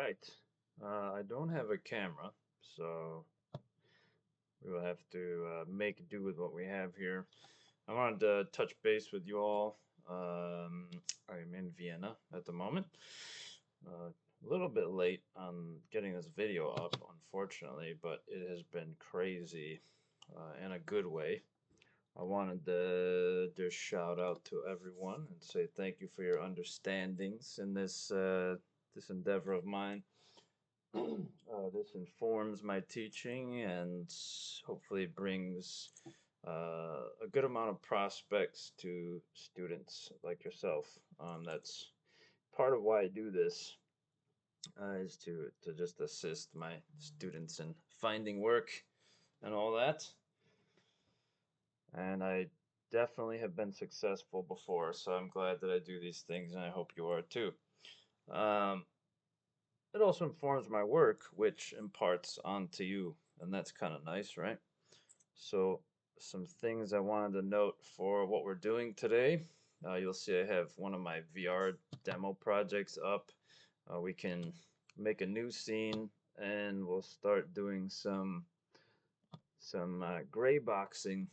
right. I don't have a camera, so we will have to make do with what we have here. I wanted to touch base with you all. Um, I'm in Vienna at the moment. A little bit late on getting this video up, unfortunately, but it has been crazy in a good way. I wanted to just shout out to everyone and say thank you for your understandings in this endeavor of mine. This informs my teaching and hopefully brings a good amount of prospects to students like yourself. That's part of why I do this, is to just assist my students in finding work and all that. And I definitely have been successful before, so I'm glad that I do these things, and I hope you are too. Um, it also informs my work, which imparts onto you, and that's kind of nice, right? So, some things I wanted to note for what we're doing today. You'll see I have one of my VR demo projects up. We can make a new scene, and we'll start doing some gray boxing.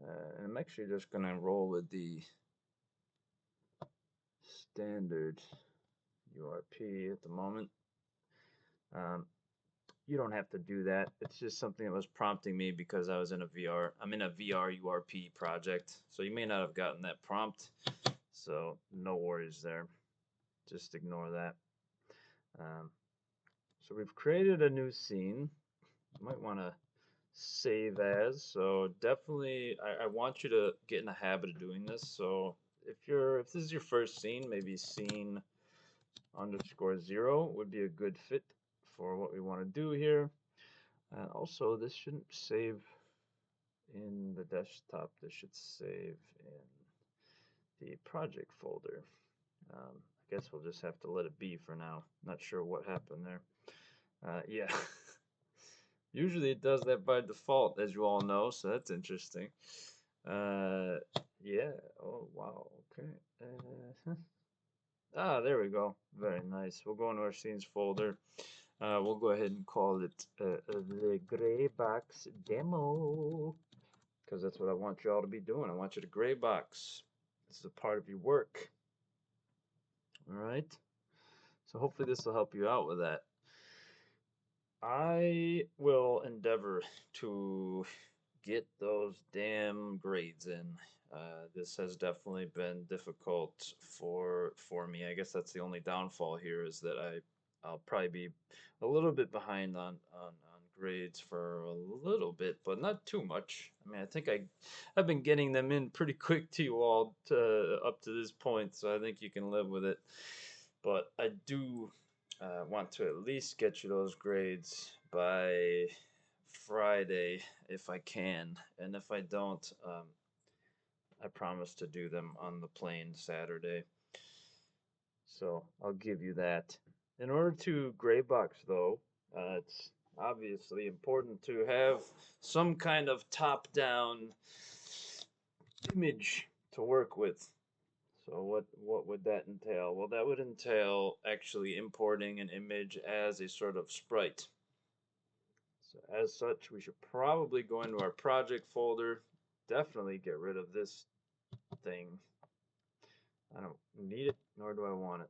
And I'm actually just gonna roll with the standard URP at the moment. Um, you don't have to do that. It's just something that was prompting me because I was in a VR. I'm in a VR URP project, so you may not have gotten that prompt. So no worries there. Just ignore that. Um, so we've created a new scene. You might want to save as. So definitely, I want you to get in the habit of doing this. So if this is your first scene, maybe scene underscore 0 would be a good fit for what we want to do here. And also, this shouldn't save in the desktop. This should save in the project folder. I guess we'll just have to let it be for now. Not sure what happened there. Yeah. Usually it does that by default, as you all know, so that's interesting. Uh, yeah. Oh, wow. Okay. There we go. Very nice. We'll go into our scenes folder. We'll go ahead and call it the Gray Box Demo, because that's what I want you all to be doing. I want you to gray box. This is a part of your work. All right. So hopefully this will help you out with that. I will endeavor to get those damn grades in. This has definitely been difficult for me. I guess that's the only downfall here is that I'll probably be a little bit behind on grades for a little bit, but not too much. I mean, I think I've been getting them in pretty quick to you all up to this point, so I think you can live with it. But I do want to at least get you those grades by Friday if I can, and if I don't, I promise to do them on the plane Saturday. So I'll give you that. In order to gray box, though, it's obviously important to have some kind of top-down image to work with. So what would that entail? Well, that would entail actually importing an image as a sort of sprite. So as such, we should probably go into our project folder. Definitely get rid of this thing. I don't need it, nor do I want it.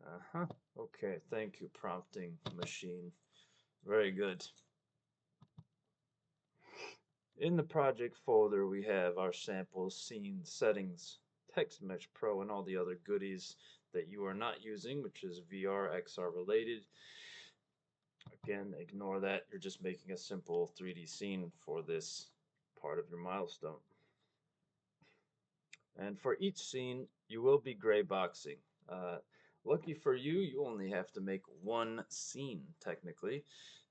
Uh-huh. Okay, thank you, prompting machine. Very good. In the project folder, we have our samples, scenes, settings, Text Mesh Pro, and all the other goodies that you are not using, which is VR, XR related. Again, ignore that. You're just making a simple 3D scene for this part of your milestone. And for each scene, you will be gray boxing. Lucky for you, you only have to make one scene, technically.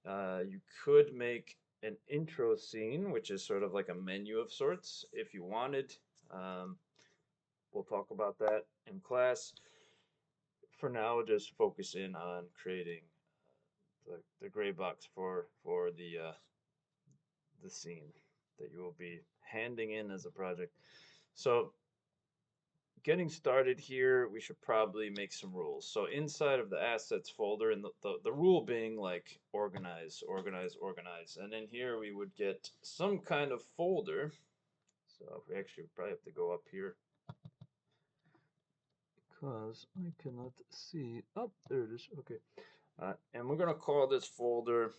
You could make an intro scene, which is sort of like a menu of sorts, if you wanted. Um, we'll talk about that in class. For now, just focus in on creating the gray box for the scene that you will be handing in as a project. So getting started here, we should probably make some rules. So inside of the assets folder, and the rule being like organize, organize, organize. And in here we would get some kind of folder. So we actually probably have to go up here because I cannot see. Oh, there it is. Okay. And we're going to call this folder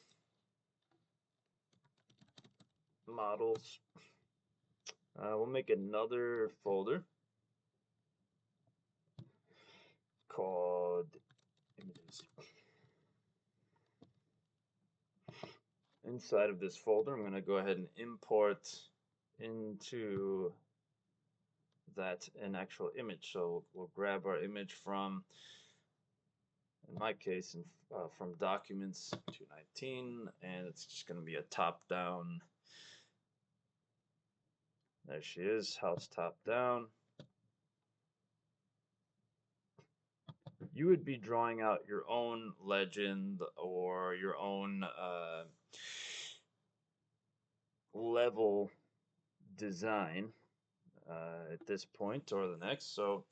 models. We'll make another folder called images. Inside of this folder, I'm going to go ahead and import into that an actual image. So we'll grab our image from, in my case, from Documents 219, and it's just going to be a top-down. There she is, house top-down. You would be drawing out your own legend or your own level design at this point or the next. So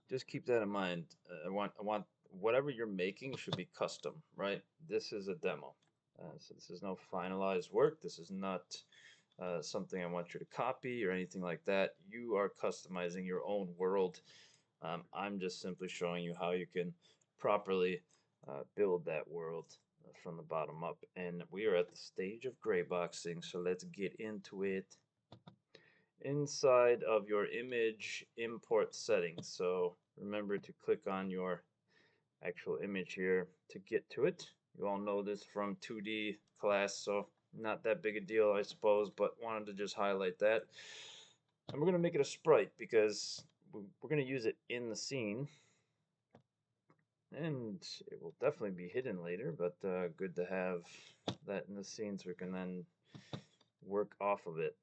just keep that in mind. I want whatever you're making should be custom, right? This is a demo, so this is no finalized work. This is not something I want you to copy or anything like that. You are customizing your own world. I'm just simply showing you how you can properly build that world from the bottom up. And we are at the stage of gray boxing, so let's get into it. Inside of your image import settings, so remember to click on your actual image here to get to it. You all know this from 2D class, so not that big a deal, I suppose, but wanted to just highlight that. And we're going to make it a sprite because we're going to use it in the scene, and it will definitely be hidden later, but good to have that in the scene so we can then work off of it.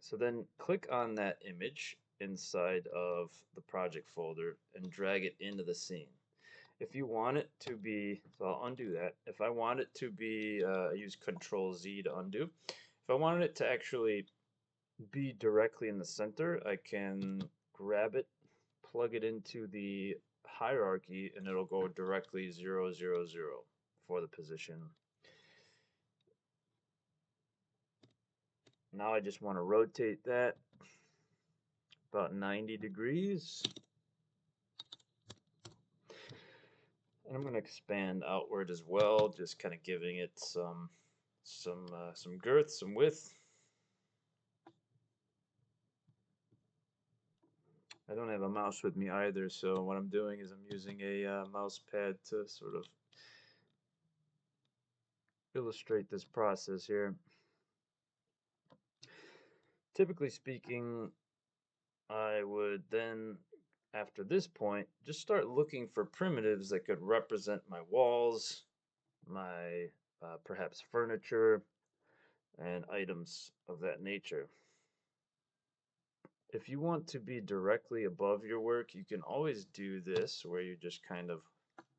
So then click on that image inside of the project folder and drag it into the scene. If you want it to be, so I'll undo that. If I want it to be, use Control Z to undo. If I wanted it to actually be directly in the center, I can grab it, plug it into the hierarchy, and it'll go directly 0, 0, 0 for the position. Now I just want to rotate that about 90 degrees. And I'm going to expand outward as well, just kind of giving it some girth, some width. I don't have a mouse with me either, so what I'm doing is I'm using a mouse pad to sort of illustrate this process here. Typically speaking, I would then, after this point, just start looking for primitives that could represent my walls, my perhaps furniture, and items of that nature. If you want to be directly above your work, you can always do this, where you just kind of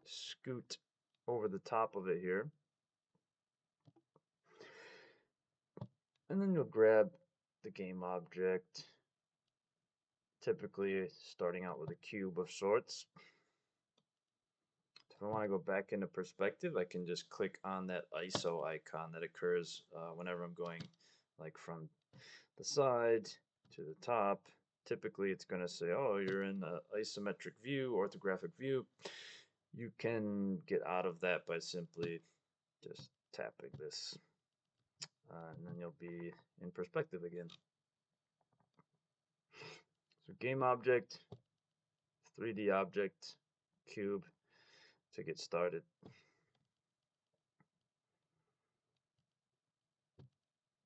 scoot over the top of it here. And then you'll grab the game object, typically starting out with a cube of sorts. If I want to go back into perspective, I can just click on that ISO icon that occurs whenever I'm going like from the side to the top. Typically it's going to say, oh, you're in an isometric view, orthographic view. You can get out of that by simply just tapping this, and then you'll be in perspective again. So game object, 3D object, cube to get started.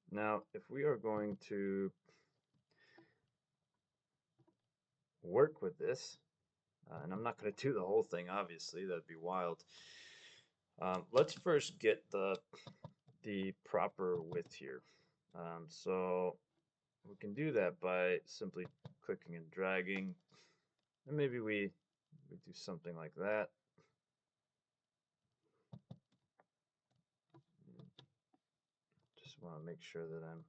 Now, if we are going to work with this, and I'm not going to do the whole thing, obviously, that'd be wild. Let's first get the proper width here. So we can do that by simply clicking and dragging, and maybe we do something like that. Just want to make sure that I'm,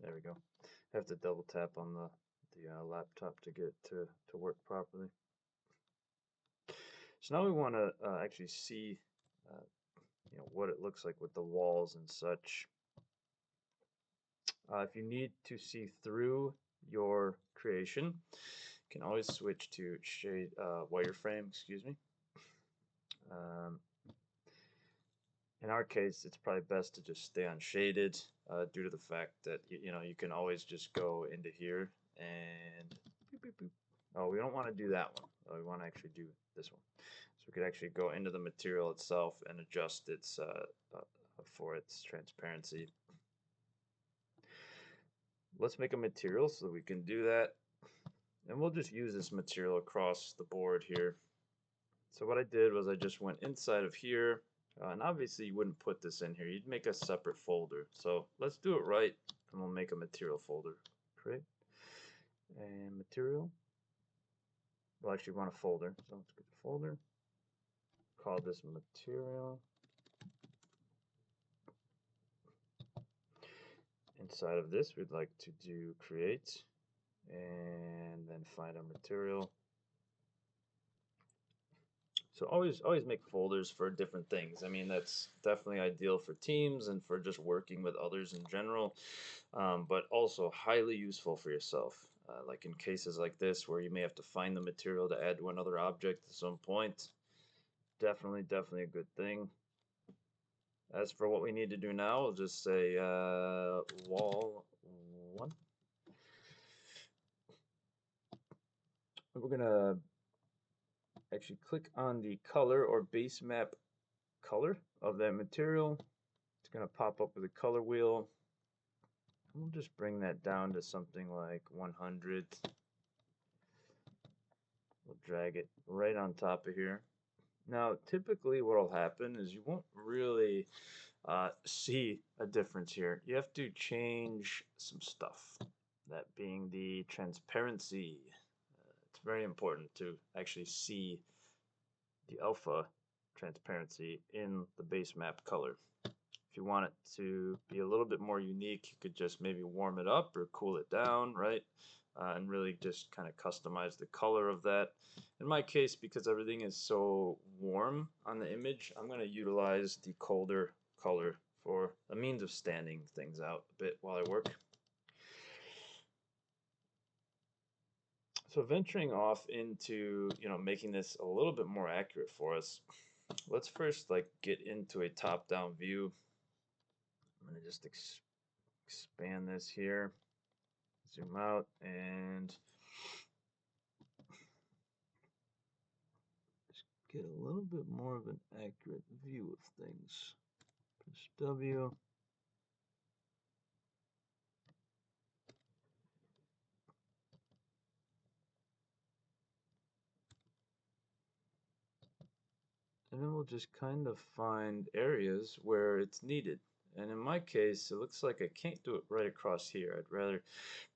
there we go. I have to double tap on the the laptop to get to work properly. So now we want to actually see, uh, what it looks like with the walls and such. If you need to see through your creation, you can always switch to shade wireframe. Excuse me. Um, in our case, it's probably best to just stay on shaded due to the fact that you can always just go into here and boop, boop, boop. Oh, we don't want to do that one. We want to actually do this one. So we could actually go into the material itself and adjust its for its transparency. Let's make a material so that we can do that. And we'll just use this material across the board here. So what I did was I just went inside of here, and obviously you wouldn't put this in here. You'd make a separate folder. So let's do it right, and we'll make a material folder. Create and material. We'll actually want a folder. So let's get the folder. Call this material. Inside of this, we'd like to do create, and then find our material. So always make folders for different things. I mean, that's definitely ideal for teams and for just working with others in general, but also highly useful for yourself. Like in cases like this where you may have to find the material to add to another object at some point. Definitely a good thing. As for what we need to do now, we'll just say wall 1. We're going to actually click on the color or base map color of that material. It's going to pop up with a color wheel. We'll just bring that down to something like 100. We'll drag it right on top of here. Now, typically what will happen is you won't really see a difference here. You have to change some stuff, that being the transparency. It's very important to actually see the alpha transparency in the base map color. If you want it to be a little bit more unique, you could just maybe warm it up or cool it down, right? And really just kind of customize the color of that. In my case, because everything is so warm on the image, I'm going to utilize the colder color for a means of standing things out a bit while I work. So venturing off into, making this a little bit more accurate for us, let's first get into a top-down view. I'm going to just expand this here, zoom out, and just get a little bit more of an accurate view of things. Press W. And then we'll just kind of find areas where it's needed. And in my case, it looks like I can't do it right across here. I'd rather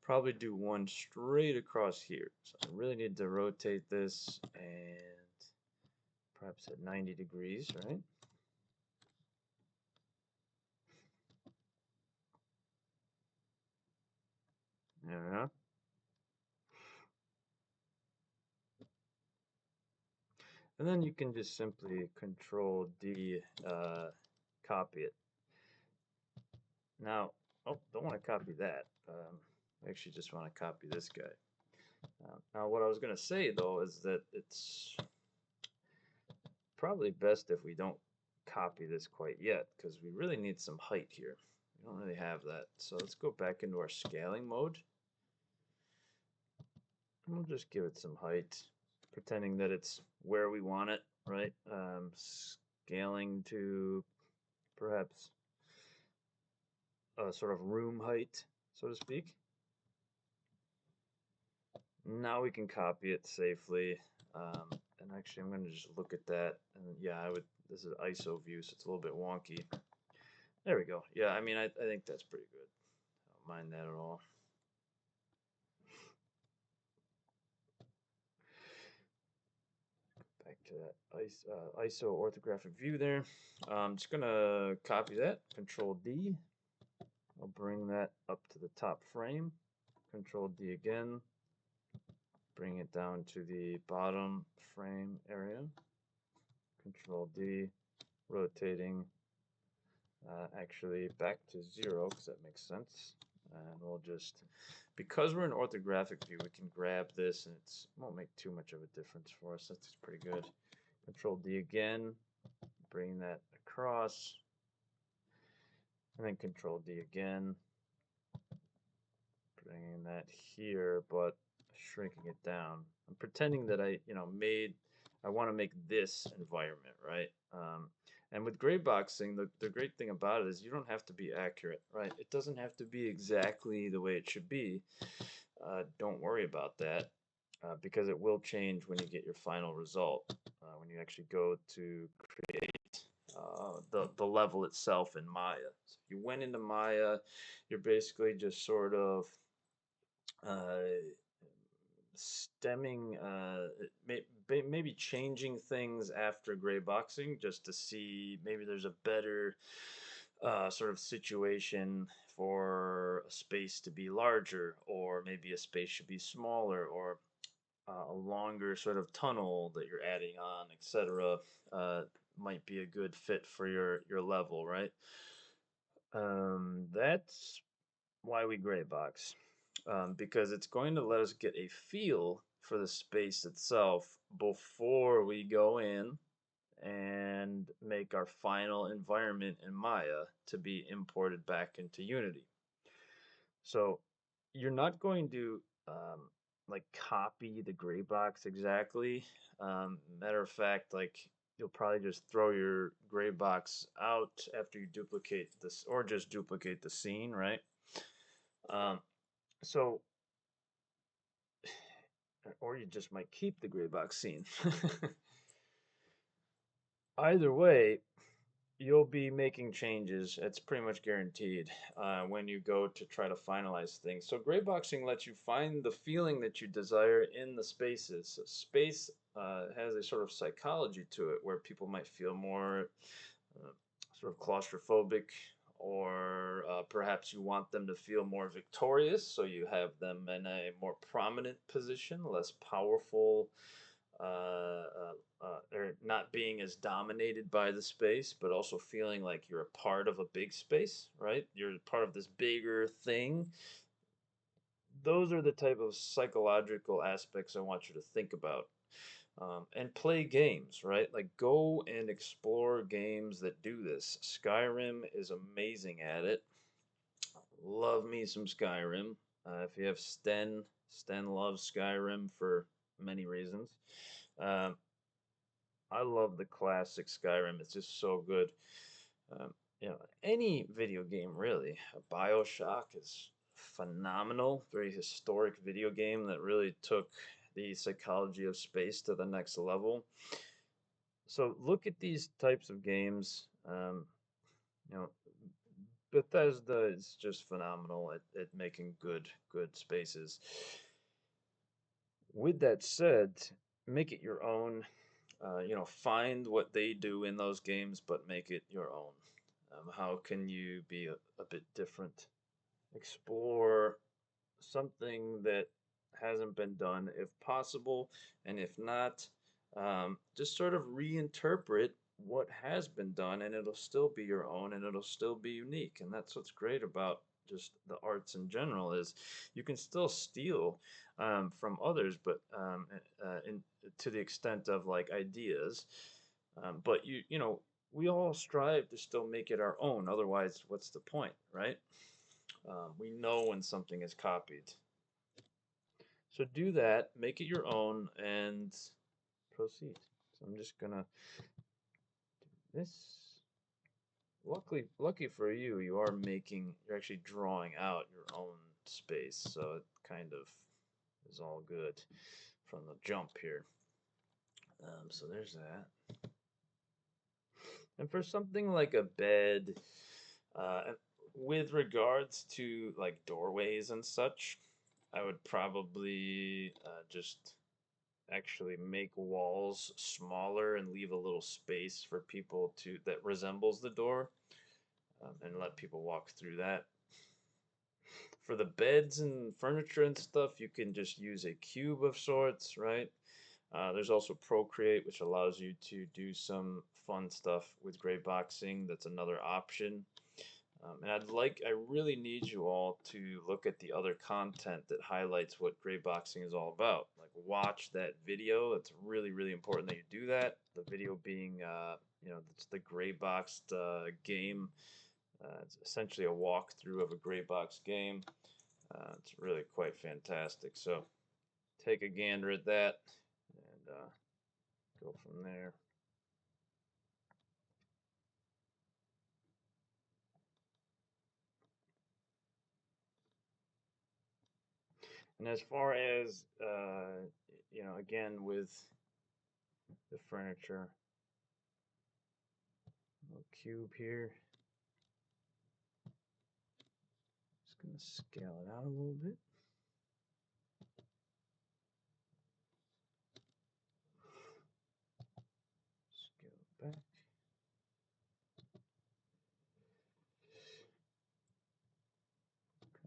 probably do one straight across here. So I really need to rotate this and perhaps at 90 degrees, right? Yeah. And then you can just simply Control D, copy it. Now, oh, don't want to copy that. I actually just want to copy this guy. Now, what I was going to say though is that it's probably best if we don't copy this quite yet, because we really need some height here. We don't really have that. So let's go back into our scaling mode. And we'll just give it some height, pretending that it's where we want it, right? Scaling to perhaps a sort of room height, so to speak. Now we can copy it safely. And actually, I'm going to just look at that. And yeah, this is ISO view, so it's a little bit wonky. There we go. Yeah, I mean, I think that's pretty good. I don't mind that at all. Back to that ISO orthographic view there. I'm just going to copy that. Control D. I'll bring that up to the top frame. Control D again. Bring it down to the bottom frame area. Control D, rotating actually back to 0 because that makes sense. And we'll just, because we're in orthographic view, we can grab this and it won't make too much of a difference for us. That's pretty good. Control D again, bring that across, and then Control D again, bringing that here, but shrinking it down. I'm pretending that I want to make this environment, right? And with gray boxing, the great thing about it is you don't have to be accurate, right? It doesn't have to be exactly the way it should be. Don't worry about that because it will change when you get your final result. When you actually go to create the level itself in Maya. So if you went into Maya, you're basically just sort of uh, stemming, maybe changing things after gray boxing just to see maybe there's a better sort of situation for a space to be larger, or maybe a space should be smaller, or a longer sort of tunnel that you're adding on, etc. Might be a good fit for your level, right? That's why we gray box, because it's going to let us get a feel for the space itself before we go in and make our final environment in Maya to be imported back into Unity. So you're not going to like copy the gray box exactly. Matter of fact, like you'll probably just throw your gray box out after you duplicate this, or just duplicate the scene, right? Um, so, or you just might keep the gray box scene. Either way, you'll be making changes. It's pretty much guaranteed when you go to try to finalize things. So gray boxing lets you find the feeling that you desire in the spaces. So space has a sort of psychology to it where people might feel more uh, sort of claustrophobic, or perhaps you want them to feel more victorious, so you have them in a more prominent position, less powerful, or not being as dominated by the space, but also feeling like you're a part of a big space, right? You're part of this bigger thing. Those are the type of psychological aspects I want you to think about. And play games, right? Like go and explore games that do this. Skyrim is amazing at it. Love me some Skyrim. If you have Sten loves Skyrim for many reasons. Um, I love the classic Skyrim. It's just so good. Um, any video game really. BioShock is phenomenal. Very historic video game that really took the psychology of space to the next level. So look at these types of games. You know, Bethesda is just phenomenal at making good spaces. With that said, make it your own. Find what they do in those games, but make it your own. How can you be a bit different? Explore something that hasn't been done if possible, and if not, just sort of reinterpret what has been done, and it'll still be your own and it'll still be unique. And that's what's great about just the arts in general, is you can still steal from others, but to the extent of like ideas, but we all strive to still make it our own. Otherwise, what's the point, right? We know when something is copied. So do that, make it your own, and proceed. So I'm just gonna do this. Lucky for you, you're actually drawing out your own space, so it kind of is all good from the jump here. So there's that. And for something like a bed, with regards to like doorways and such, I would probably just actually make walls smaller and leave a little space for people to that resembles the door, and let people walk through that. For the beds and furniture and stuff, you can just use a cube of sorts, right? There's also Procreate, which allows you to do some fun stuff with gray boxing. That's another option. And I really need you all to look at the other content that highlights what gray boxing is all about. Like, watch that video. It's really, really important that you do that. The video being, it's the gray boxed game. It's essentially a walkthrough of a gray box game. It's really quite fantastic. So take a gander at that and go from there. And as far as again with the furniture, little cube here. Just gonna scale it out a little bit. Scale it back.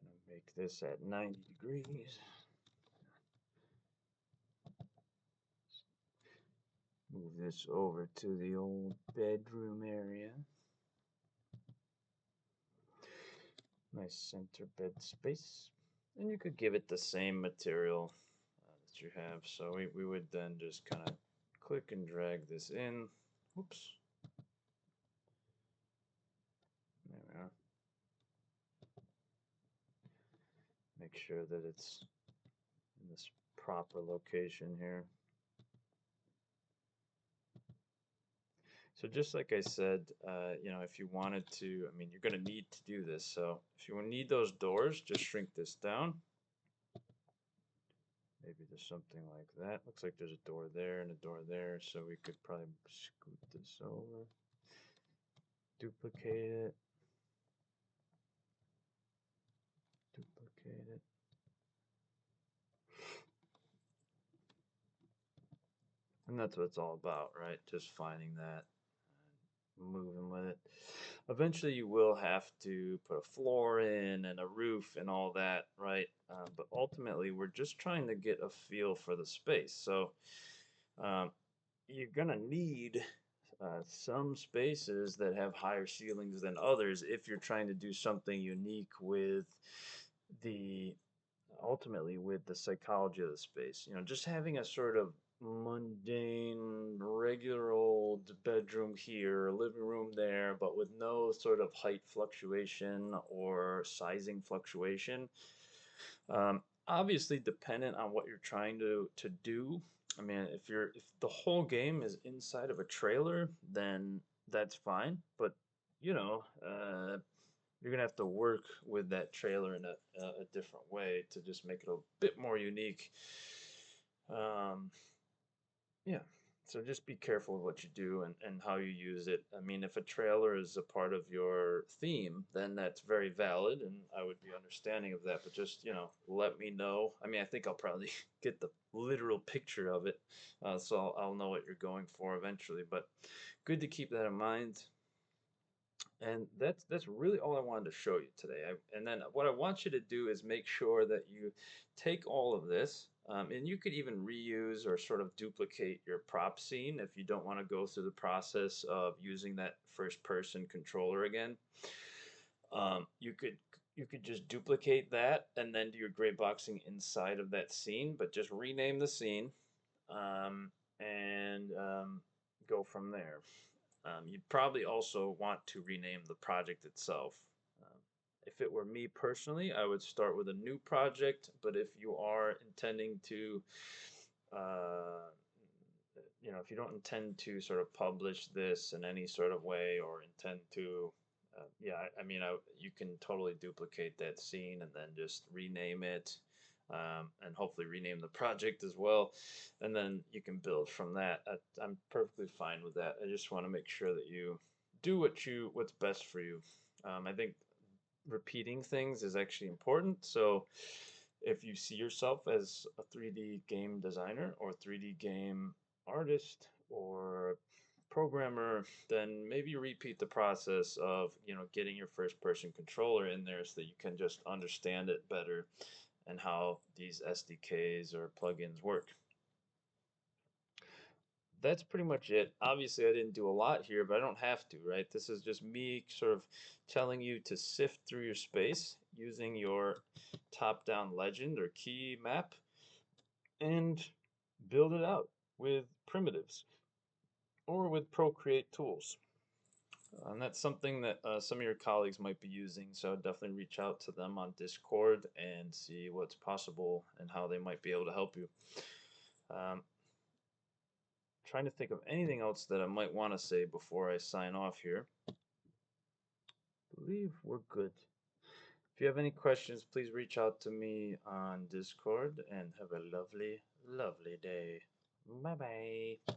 Gonna make this at 90 degrees. Move this over to the old bedroom area. Nice center bed space. And you could give it the same material that you have. So we would then just kind of click and drag this in. Oops. There we are. Make sure that it's in this proper location here. So just like I said, if you wanted to, I mean, you're going to need to do this. So if you need those doors, just shrink this down. Maybe there's something like that. Looks like there's a door there and a door there. So we could probably scoot this over, duplicate it, duplicate it. And that's what it's all about, right? Just finding that, moving with it. Eventually, you will have to put a floor in and a roof and all that, right? But ultimately, we're just trying to get a feel for the space. So um, you're gonna need some spaces that have higher ceilings than others if you're trying to do something unique with the ultimately with the psychology of the space. Just having a sort of mundane, regular old bedroom here, living room there, but with no sort of height fluctuation or sizing fluctuation. Obviously, dependent on what you're trying to do. I mean, if the whole game is inside of a trailer, then that's fine. But you're gonna have to work with that trailer in a different way to just make it a bit more unique. Um, yeah. So just be careful with what you do and how you use it. I mean, if a trailer is a part of your theme, then that's very valid, and I would be understanding of that. But just, let me know. I mean, I think I'll probably get the literal picture of it, so I'll know what you're going for eventually. But good to keep that in mind. And that's really all I wanted to show you today. And then what I want you to do is make sure that you take all of this, and you could even reuse or sort of duplicate your prop scene if you don't want to go through the process of using that first person controller again. You could just duplicate that and then do your gray boxing inside of that scene, but just rename the scene, and go from there. You'd probably also want to rename the project itself. Um, if it were me personally, I would start with a new project, but if you are intending to, uh, if you don't intend to sort of publish this in any sort of way or intend to, yeah, I mean, you can totally duplicate that scene and then just rename it, and hopefully rename the project as well, and then you can build from that. I'm perfectly fine with that. I just want to make sure that you do what's best for you. I think repeating things is actually important. So if you see yourself as a 3D game designer or 3D game artist or programmer, then maybe repeat the process of, getting your first person controller in there so that you can just understand it better and how these SDKs or plugins work. That's pretty much it. Obviously, I didn't do a lot here, but I don't have to, right? This is just me sort of telling you to sift through your space using your top-down legend or key map and build it out with primitives or with Procreate tools. And that's something that some of your colleagues might be using, so definitely reach out to them on Discord and see what's possible and how they might be able to help you. Um, Trying to think of anything else that I might want to say before I sign off here. I believe we're good. If you have any questions, please reach out to me on Discord and have a lovely, lovely day. Bye bye.